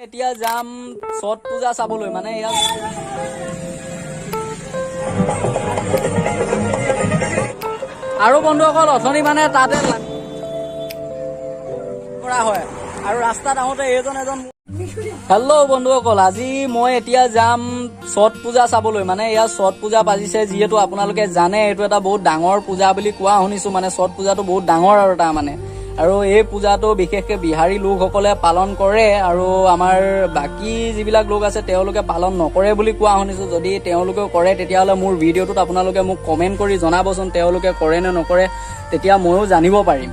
এতিয়া যাম ছট পূজা চাবলৈ মানে ইয়াত আৰু বন্ধুসকল অথনি মানে তাতে কৰা হয় আৰু ৰাস্তাত আহোঁতে এজন হেল্ল' বন্ধুসকল, আজি মই এতিয়া যাম ছট পূজা চাবলৈ। মানে ইয়াত ছট পূজা পাতিছে, যিহেতু আপোনালোকে জানে এইটো এটা বহুত ডাঙৰ পূজা বুলি কোৱা শুনিছোঁ। মানে ছট পূজাটো বহুত ডাঙৰ আৰু তাৰ মানে আৰু এই পূজাটো বিশেষকৈ বিহাৰী লোকসকলে পালন কৰে আৰু আমাৰ বাকী যিবিলাক লোক আছে তেওঁলোকে পালন নকৰে বুলি কোৱা শুনিছোঁ। যদি তেওঁলোকেও কৰে তেতিয়াহ'লে মোৰ ভিডিঅ'টোত আপোনালোকে মোক কমেণ্ট কৰি জনাবচোন তেওঁলোকে কৰে নে নকৰে, তেতিয়া ময়ো জানিব পাৰিম।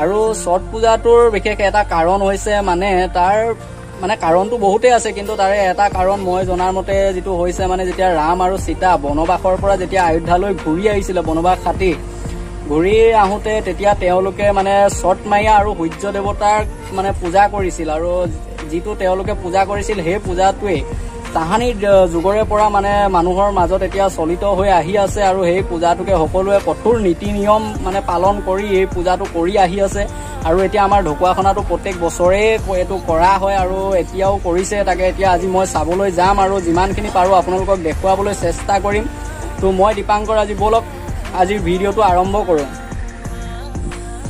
আৰু ছট পূজাটোৰ বিশেষ এটা কাৰণ হৈছে মানে তাৰ মানে কাৰণটো বহুতেই আছে, কিন্তু তাৰে এটা কাৰণ মই জনাৰ মতে যিটো হৈছে মানে যেতিয়া ৰাম আৰু সীতা বনবাসৰ পৰা যেতিয়া অযোধ্যালৈ ঘূৰি আহিছিলে, বনবাস খাটি ঘূৰি আহোঁতে তেতিয়া তেওঁলোকে মানে ছট মাইয়া আৰু সূৰ্য দেৱতাক মানে পূজা কৰিছিল। আৰু যিটো তেওঁলোকে পূজা কৰিছিল সেই পূজাটোৱেই তাহানিৰ যুগৰে পৰা মানে মানুহৰ মাজত এতিয়া চলিত হৈ আহি আছে আৰু সেই পূজাটোকে সকলোৱে কঠোৰ নীতি নিয়ম মানে পালন কৰি এই পূজাটো কৰি আহি আছে। আৰু এতিয়া আমাৰ ঢকুৱাখানাতো প্ৰত্যেক বছৰেই এইটো কৰা হয় আৰু এতিয়াও কৰিছে। তাকে এতিয়া আজি মই চাবলৈ যাম আৰু যিমানখিনি পাৰোঁ আপোনালোকক দেখুৱাবলৈ চেষ্টা কৰিম। তো মই দীপাংকৰ, আজি ব'লক আজিৰ ভিডিঅ'টো আৰম্ভ কৰোঁ।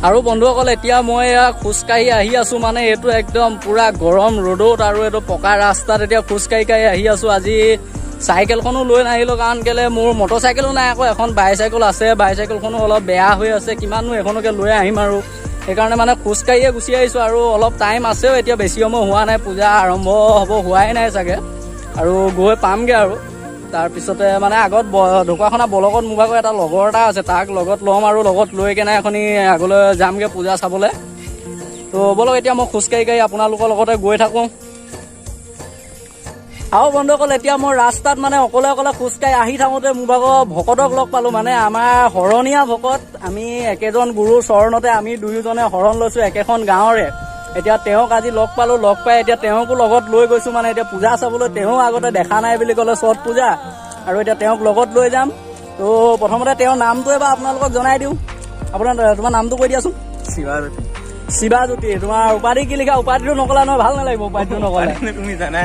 আৰু বন্ধুসকল, এতিয়া মই খোজকাঢ়ি আহি আছোঁ। মানে এইটো একদম পুৰা গৰম ৰ'দত আৰু এইটো পকা ৰাস্তাত এতিয়া খোজকাঢ়ি আহি আছোঁ। আজি চাইকেলখনো লৈ নাহিলোঁ, কাৰণ কেলৈ মোৰ মটৰ চাইকেলো নাই, আকৌ এখন বাইচাইকেল আছে, বাইচাইকেলখনো অলপ বেয়া হৈ আছে, কিমাননো এখনকে লৈ আহিম আৰু সেইকাৰণে মানে খোজকাঢ়িয়ে গুচি আহিছোঁ। আৰু অলপ টাইম আছেও, এতিয়া বেছি সময় হোৱা নাই, পূজা আৰম্ভ হ'ব হোৱাই নাই চাগে, আৰু গৈ পামগৈ আৰু তাৰপিছতে মানে আগত ঢকুৱাখানা ব্লকত মোৰ ভাগৰ এটা লগৰ এটা আছে, তাক লগত ল'ম আৰু লগত লৈ কেনে এখনি আগলৈ যামগৈ পূজা চাবলৈ। তো ব'লক এতিয়া মই খোজকাঢ়ি আপোনালোকৰ লগতে গৈ থাকোঁ। আৰু বন্ধুসকল, এতিয়া মই ৰাস্তাত মানে অকলে খোজকাঢ়ি আহি থাকোঁতে মোৰ ভাগৰ ভকতক লগ পালোঁ। মানে আমাৰ শৰণীয়া ভকত, আমি একেজন গুৰুৰ চৰণতে আমি দুয়োজনে শৰণ লৈছোঁ একেখন গাঁৱৰে। এতিয়া তেওঁক আজি লগ পালোঁ, লগ পাই এতিয়া তেওঁকো লগত লৈ গৈছোঁ। মানে এতিয়া পূজা চাবলৈ তেওঁ আগতে দেখা নাই বুলি ক'লে ছট পূজা, আৰু এতিয়া তেওঁক লগত লৈ যাম। তো প্ৰথমতে তেওঁৰ নামটো এবাৰ আপোনালোকক জনাই দিওঁ। তোমাৰ নামটো কৈ দিয়াচোন। শিৱাজ্যোতি। তোমাৰ উপাধি কি লিখা? উপাধিটো নকলা নহয়, ভাল নালাগিব উপাধিটো নকলে। তুমি জানাই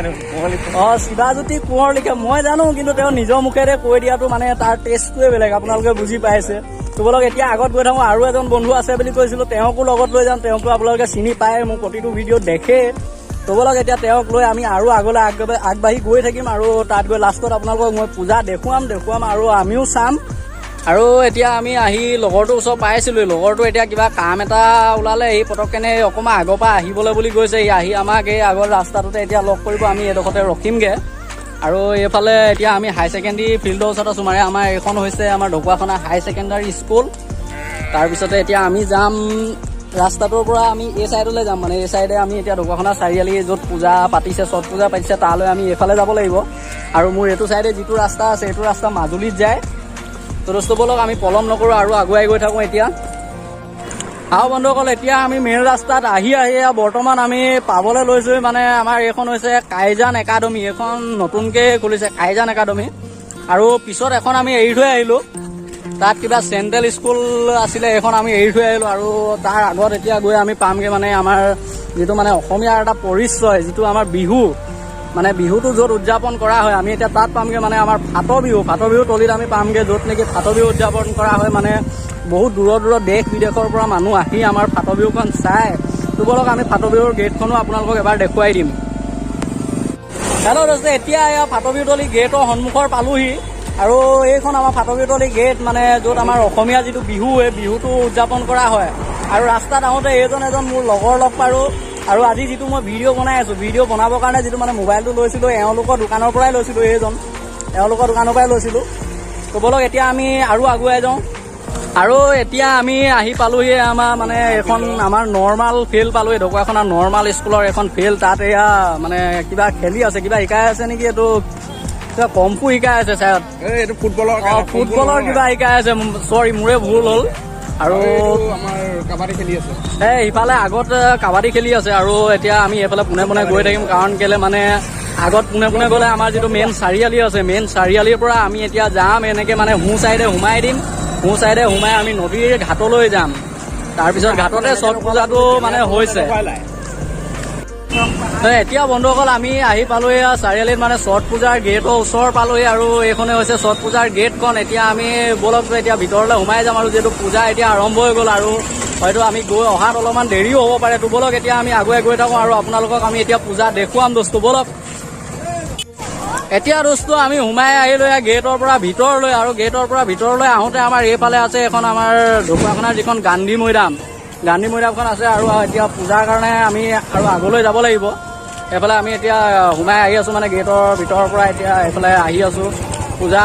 শিৱাজ্যোতি কোঁৱৰ লিখে মই জানো, কিন্তু তেওঁ নিজৰ মুখেৰে কৈ দিয়াটো মানে তাৰ টেষ্টটোৱে বেলেগ, আপোনালোকে বুজি পাইছে। তো বলক এতিয়া আগত গৈ থাকোঁ। আৰু এজন বন্ধু আছে বুলি কৈছিলোঁ, তেওঁকো লগত লৈ যাম। তেওঁকো আপোনালোকে চিনি পায়, মোৰ প্ৰতিটো ভিডিঅ'ত দেখে। তো বলক এতিয়া তেওঁক লৈ আমি আৰু আগলৈ আগবাঢ়ি গৈ থাকিম আৰু তাত গৈ লাষ্টত আপোনালোকক মই পূজা দেখুৱাম আৰু আমিও চাম। আৰু এতিয়া আমি আহি লগৰটোৰ ওচৰত পাইছিলোঁ। লগৰটো এতিয়া কিবা কাম এটা ওলালে, এই পটককেনে অকণমান আগৰ পৰা আহিবলৈ বুলি কৈছে। সি আহি আমাক এই আগৰ ৰাস্তাটোতে এতিয়া লগ কৰিব, আমি এডোখৰতে ৰখিমগৈ। আৰু এইফালে এতিয়া আমি হাই ছেকেণ্ডেৰী ফিল্ডৰ ওচৰত আছোঁ। মানে আমাৰ এইখন হৈছে আমাৰ ঢকুৱাখানা হাই ছেকেণ্ডাৰী স্কুল। তাৰপিছতে এতিয়া আমি যাম ৰাস্তাটোৰ পৰা আমি এই ছাইডলৈ যাম। মানে এই ছাইডে আমি এতিয়া ঢকুৱাখানা চাৰিআলি য'ত পূজা পাতিছে, ছট পূজা পাতিছে, তালৈ আমি এইফালে যাব লাগিব। আৰু মোৰ এইটো ছাইডে যিটো ৰাস্তা আছে, এইটো ৰাস্তা মাজুলীত যায়। তো দোস্ত বলক আমি পলম নকৰোঁ আৰু আগুৱাই গৈ থাকোঁ এতিয়া। আৰু বন্ধুসকল, এতিয়া আমি মেইন ৰাস্তাত আহি বৰ্তমান আমি পাবলৈ লৈছোঁ। মানে আমাৰ এইখন হৈছে কাইজান একাডেমি, এইখন নতুনকৈ খুলিছে কাইজান একাডেমি। আৰু পিছত এখন আমি এৰি থৈ আহিলোঁ, তাত কিবা চেণ্ট্ৰেল স্কুল আছিলে, এইখন আমি এৰি থৈ আহিলোঁ। আৰু তাৰ আগত এতিয়া গৈ আমি পামগৈ মানে আমাৰ যিটো মানে অসমীয়াৰ এটা পৰিচয়, যিটো আমাৰ বিহু, মানে বিহুটো য'ত উদযাপন কৰা হয়, আমি এতিয়া তাত পামগৈ। মানে আমাৰ ফাট বিহু তলিত আমি পামগৈ, য'ত নেকি ফাট বিহু উদযাপন কৰা হয়। মানে বহুত দূৰৰ দেশ বিদেশৰ পৰা মানুহ আহি আমাৰ ফাট বিহুখন চায়। তো বলক আমি ফাট বিহুৰ গেটখনো আপোনালোকক এবাৰ দেখুৱাই দিম। হেল্ল' দোস্ত, এতিয়া ফাট বিহুতলী গেটৰ সন্মুখৰ পালোহি। আৰু এইখন আমাৰ ফাট বিহুতলী গেট, মানে য'ত আমাৰ অসমীয়া যিটো বিহু, এই বিহুটো উদযাপন কৰা হয়। আৰু ৰাস্তাত আহোঁতে এজন মোৰ লগৰ লগ পালোঁ। আৰু আজি যিটো মই ভিডিঅ' বনাই আছোঁ, ভিডিঅ' বনাবৰ কাৰণে যিটো মানে মোবাইলটো লৈছিলোঁ, এওঁলোকৰ দোকানৰ পৰাই লৈছিলোঁ, এওঁলোকৰ দোকানৰ পৰাই লৈছিলোঁ। তো বলক এতিয়া আমি আৰু আগুৱাই যাওঁ। আৰু এতিয়া আমি আহি পালোহি আমাৰ মানে এখন আমাৰ নৰ্মাল ফিল্ড পালোহি, ঢকুৱাখানা নৰ্মাল স্কুলৰ এখন ফিল্ড। তাত এয়া মানে কিবা খেলি আছে, কিবা শিকাই আছে নেকি, এইটো কিবা কম্ফু শিকাই আছে চায়দ, এইটো ফুটবলৰ কিবা শিকাই আছে, চৰি মোৰে ভুল হ'ল। আৰু আমাৰ কাবাডী খেলি আছে, সিফালে আগত কাবাডী খেলি আছে। আৰু এতিয়া আমি এইফালে পোনে গৈ থাকিম, কাৰণ কেলে মানে আগত পোনে গ'লে আমাৰ যিটো মেইন চাৰিআলি আছে, মেইন চাৰিআলিৰ পৰা আমি এতিয়া যাম এনেকৈ মানে সোঁ চাইডে সোমাই দিম। সোঁ চাইডে সোমাই আমি নদীৰ ঘাটলৈ যাম। তাৰপিছত ঘাটতে ছট পূজাটো মানে হৈছে। এতিয়া বন্ধুসকল আমি আহি পালোহি চাৰিআলিত মানে ছট পূজাৰ গেটৰ ওচৰ পালোহি আৰু এইখনে হৈছে ছট পূজাৰ গেটখন। এতিয়া আমি বলক এতিয়া ভিতৰলৈ সোমাই যাম আৰু যিহেতু পূজা এতিয়া আৰম্ভ হৈ গ'ল আৰু হয়তো আমি গৈ অহাত অলপমান দেৰিও হ'ব পাৰে। তো বলক এতিয়া আমি আগুৱাই গৈ থাকোঁ আৰু আপোনালোকক আমি এতিয়া পূজা দেখুৱাম দোস্তো বলক। এতিয়া দোস্তো আমি সোমাই আহিলোঁ গেটৰ পৰা ভিতৰলৈ আৰু গেটৰ পৰা ভিতৰলৈ আহোঁতে আমাৰ এইফালে আছে এখন আমাৰ ঢকুৱাখানাৰ যিখন গান্ধী মৈদামখন আছে আৰু এতিয়া পূজাৰ কাৰণে আমি আৰু আগলৈ যাব লাগিব। এইফালে আমি এতিয়া সোমাই আহি আছোঁ মানে গেটৰ ভিতৰৰ পৰা এতিয়া এইফালে আহি আছোঁ। পূজা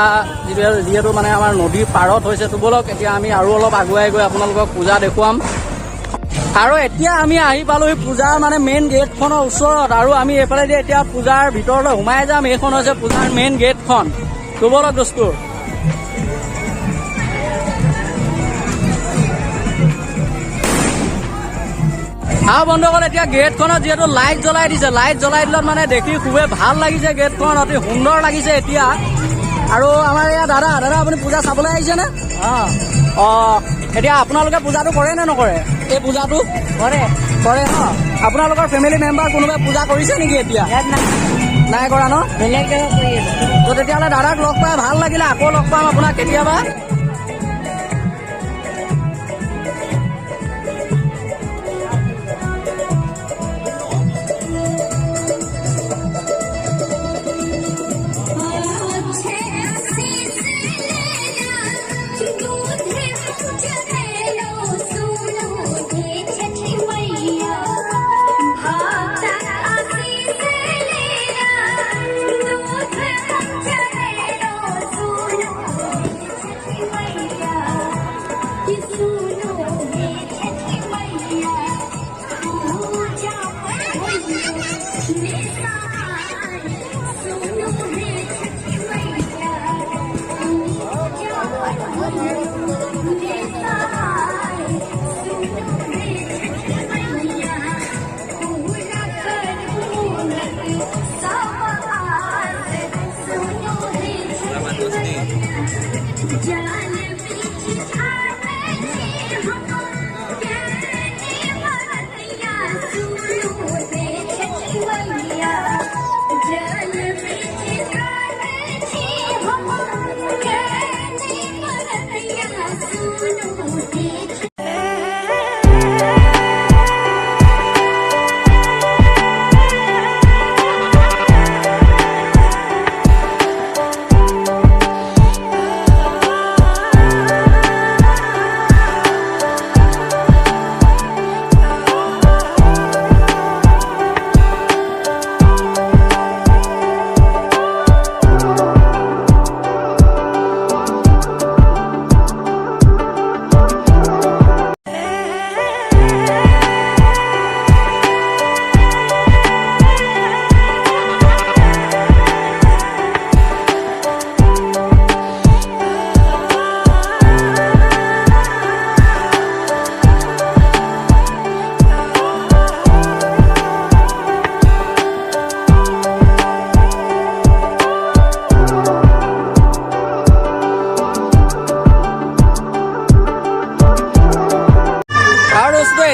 যিহেতু মানে আমাৰ নদীৰ পাৰত হৈছে। তো বলক এতিয়া আমি আৰু অলপ আগুৱাই গৈ আপোনালোকক পূজা দেখুৱাম। আৰু এতিয়া আমি আহি পালোহি পূজাৰ মানে মেইন গেটখনৰ ওচৰত আৰু আমি এইফালে যে এতিয়া পূজাৰ ভিতৰলৈ সোমাই যাম। এইখন হৈছে পূজাৰ মেইন গেটখন। তো বলক দোস্তো। আৰু বন্ধুসকল এতিয়া গেটখনত যিহেতু লাইট জ্বলাই দিছে, লাইট জ্বলাই দিলত মানে দেখি খুবেই ভাল লাগিছে। গেটখন অতি সুন্দৰ লাগিছে এতিয়া। আৰু আমাৰ এয়া দাদা আপুনি পূজা চাবলৈ আহিছেনে? এতিয়া আপোনালোকে পূজাটো কৰে নে নকৰে? এই পূজাটো কৰে ন? আপোনালোকৰ ফেমিলি মেম্বাৰ কোনোবাই পূজা কৰিছে নেকি এতিয়া? নাই কৰা ন? বেলেগ জেগা কৰি আছে। তো তেতিয়াহ'লে দাদাক লগ পাই ভাল লাগিলে। আকৌ লগ পাম আপোনাক কেতিয়াবা।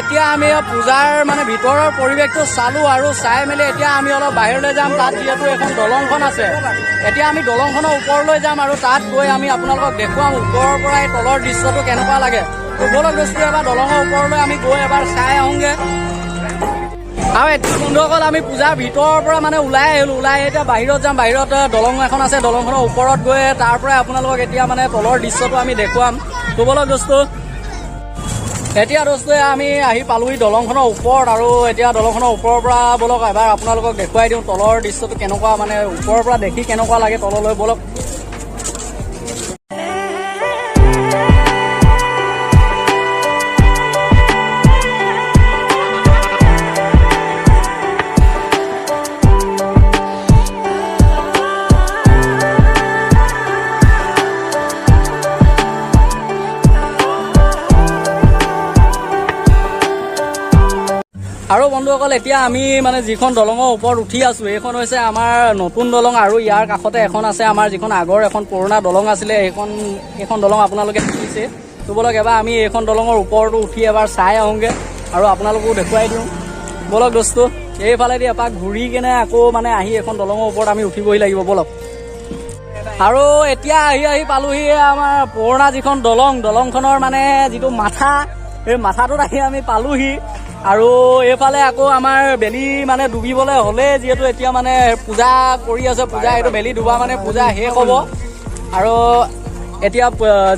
এতিয়া আমি পূজাৰ মানে ভিতৰৰ পৰিৱেশটো চালো আৰু চাই মেলি এতিয়া আমি অলপ বাহিৰলৈ যাম। তাত যিহেতু এখন দলংখন আছে, এতিয়া আমি দলংখনৰ ওপৰলৈ যাম আৰু তাত গৈ আমি আপোনালোকক দেখুৱাম ওপৰৰ পৰা এই তলৰ দৃশ্যটো কেনেকুৱা লাগে। তো বলক দোস্তো এবাৰ দলঙৰ ওপৰলৈ আমি গৈ এবাৰ চাই আহোঁগে। আৰু এতিয়া বন্ধুসকল আমি পূজাৰ ভিতৰৰ পৰা মানে ওলাই আহিলোঁ। ওলাই এতিয়া বাহিৰত যাম। বাহিৰত দলং এখন আছে, দলংখনৰ ওপৰত গৈ তাৰ পৰাই আপোনালোকক এতিয়া মানে তলৰ দৃশ্যটো আমি দেখুৱাম। তো বলক দোস্তো। এতিয়া দোস্তো আমি আহি পালোহি দলংখনৰ ওপৰত আৰু এতিয়া দলংখনৰ ওপৰৰ পৰা বলক এবাৰ আপোনালোকক দেখুৱাই দিওঁ তলৰ দৃশ্যটো কেনেকুৱা, মানে ওপৰৰ পৰা দেখি কেনেকুৱা লাগে তললৈ বলক। আৰু বন্ধুসকল এতিয়া আমি মানে যিখন দলঙৰ ওপৰত উঠি আছো এইখন হৈছে আমাৰ নতুন দলং আৰু ইয়াৰ কাষতে এখন আছে আমাৰ যিখন আগৰ এখন পুৰণা দলং আছিলে এইখন দলং আপোনালোকে দেখিছে। তো বলক এবাৰ আমি এইখন দলঙৰ ওপৰতো উঠি এবাৰ চাই আহোঁগে আৰু আপোনালোকো দেখুৱাই দিওঁ বলক দোস্তো। এইফালেদি এপাক ঘূৰি কেনে আকৌ মানে আহি এখন দলঙৰ ওপৰত আমি উঠিবহি লাগিব বলক। আৰু এতিয়া আহি পালোহি আমাৰ পুৰণা যিখন দলংখনৰ মানে যিটো মাথা, সেই মাথাটোত আহি আমি পালোহি। আৰু এইফালে আকৌ আমাৰ বেলি মানে ডুবিবলৈ হ'লে, যিহেতু এতিয়া মানে পূজা কৰি আছে, পূজা এইটো বেলি ডুবা মানে পূজা শেষ হ'ব। আৰু এতিয়া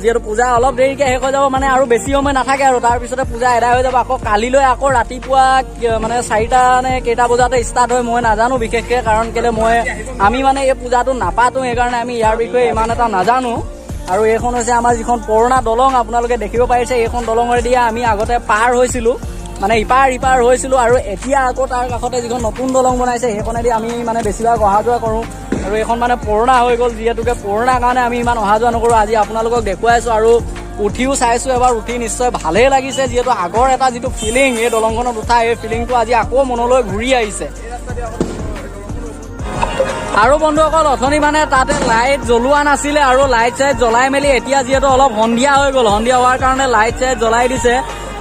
যিহেতু পূজা অলপ দেৰিকৈ শেষ হৈ যাব, মানে আৰু বেছি সময় নাথাকে আৰু তাৰপিছতে পূজা এদায় হৈ যাব। আকৌ কালিলৈ আকৌ ৰাতিপুৱা মানে 4টা নে কেইটা বজাতে ষ্টাৰ্ট হয় মই নাজানো বিশেষকৈ, কাৰণ কেলৈ আমি মানে এই পূজাটো নাপাতো, সেইকাৰণে আমি ইয়াৰ বিষয়ে ইমান এটা নাজানো। আৰু এইখন হৈছে আমাৰ যিখন পুৰণা দলং, আপোনালোকে দেখিব পাৰিছে। এইখন দলঙেদি আমি আগতে পাৰ হৈছিলোঁ, মানে ইপাৰ হৈছিলোঁ। আৰু এতিয়া আকৌ তাৰ কাষতে যিখন নতুন দলং বনাইছে, সেইখনেদি আমি মানে বেছিভাগ অহা যোৱা কৰোঁ। আৰু এইখন মানে পুৰণা হৈ গ'ল, যিহেতুকে পুৰণা কাৰণে আমি ইমান অহা যোৱা নকৰোঁ। আজি আপোনালোকক দেখুৱাইছোঁ আৰু উঠিও চাইছোঁ, এবাৰ উঠি নিশ্চয় ভালেই লাগিছে, যিহেতু আগৰ এটা যিটো ফিলিং এই দলংখনত উঠা, এই ফিলিংটো আজি আকৌ মনলৈ ঘূৰি আহিছে। আৰু বন্ধুসকল, অথনি মানে তাতে লাইট জ্বলোৱা নাছিলে, আৰু লাইট চাইট জ্বলাই মেলি এতিয়া যিহেতু অলপ সন্ধিয়া হৈ গ'ল, সন্ধিয়া হোৱাৰ কাৰণে লাইট চাইট জ্বলাই দিছে।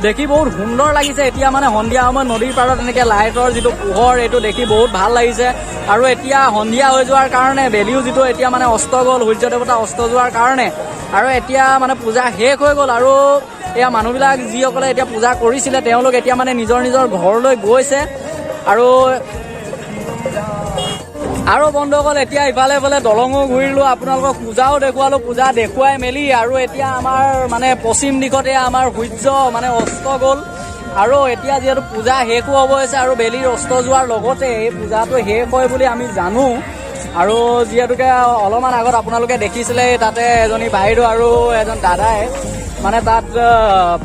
দেখি বহুত সুন্দৰ লাগিছে। এতিয়া মানে সন্ধিয়া সময়ত নদীৰ পাৰত এনেকে লাইটৰ যিটো পোহৰ, এইটো দেখি বহুত ভাল লাগিছে। আৰু এতিয়া সন্ধিয়া হৈ যোৱাৰ কাৰণে বেলিও যিটো এতিয়া মানে অস্ত গ'ল, সূৰ্য দেৱতা অস্ত যোৱাৰ কাৰণে, আৰু এতিয়া মানে পূজা শেষ হৈ গ'ল। আৰু এয়া মানুহবিলাক যিসকলে এতিয়া পূজা কৰিছিলে, তেওঁলোক এতিয়া মানে নিজৰ ঘৰলৈ গৈছে। আৰু বন্ধুসকল, এতিয়া ইফালে দলঙো ঘূৰিলো, আপোনালোকক পূজাও দেখুৱালো, পূজা দেখুৱাই মেলি আৰু এতিয়া আমাৰ মানে পশ্চিম দিশতে আমাৰ সূৰ্য মানে অস্ত গ'ল। আৰু এতিয়া যিহেতু পূজা শেষো হ'ব হৈছে, আৰু বেলিৰ অস্ত যোৱাৰ লগতে এই পূজাটো শেষ হয় বুলি আমি জানো। আৰু যিহেতুকে অলপমান আগত আপোনালোকে দেখিছিলে, তাতে এজনী বাইদেউ আৰু এজন দাদাই মানে তাত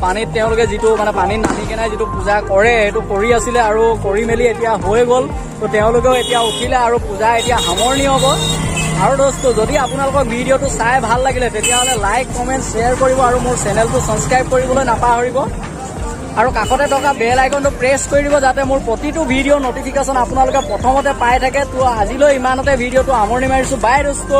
পানীত তেওঁলোকে যিটো মানে পানীত নামি কেনে যিটো পূজা কৰে, সেইটো কৰি আছিলে। আৰু কৰি মেলি এতিয়া হৈ গ'ল, তো তেওঁলোকেও এতিয়া উঠিলে আৰু পূজা এতিয়া সামৰণি হ'ব। আৰু দোস্ত, যদি আপোনালোকৰ ভিডিঅ'টো চাই ভাল লাগিলে, তেতিয়াহ'লে লাইক, কমেণ্ট, শ্বেয়াৰ কৰিব আৰু মোৰ চেনেলটো ছাবস্ক্ৰাইব কৰিবলৈ নাপাহৰিব। আৰু কাষতে থকা বেল আইকনটো প্ৰেছ কৰি দিব, যাতে মোৰ প্ৰতিটো ভিডিঅ' নটিফিকেশ্যন আপোনালোকে প্ৰথমতে পাই থাকে। তো আজিলৈ ইমানতে ভিডিঅ'টো সামৰণি মাৰিছোঁ। বাই দোস্ত।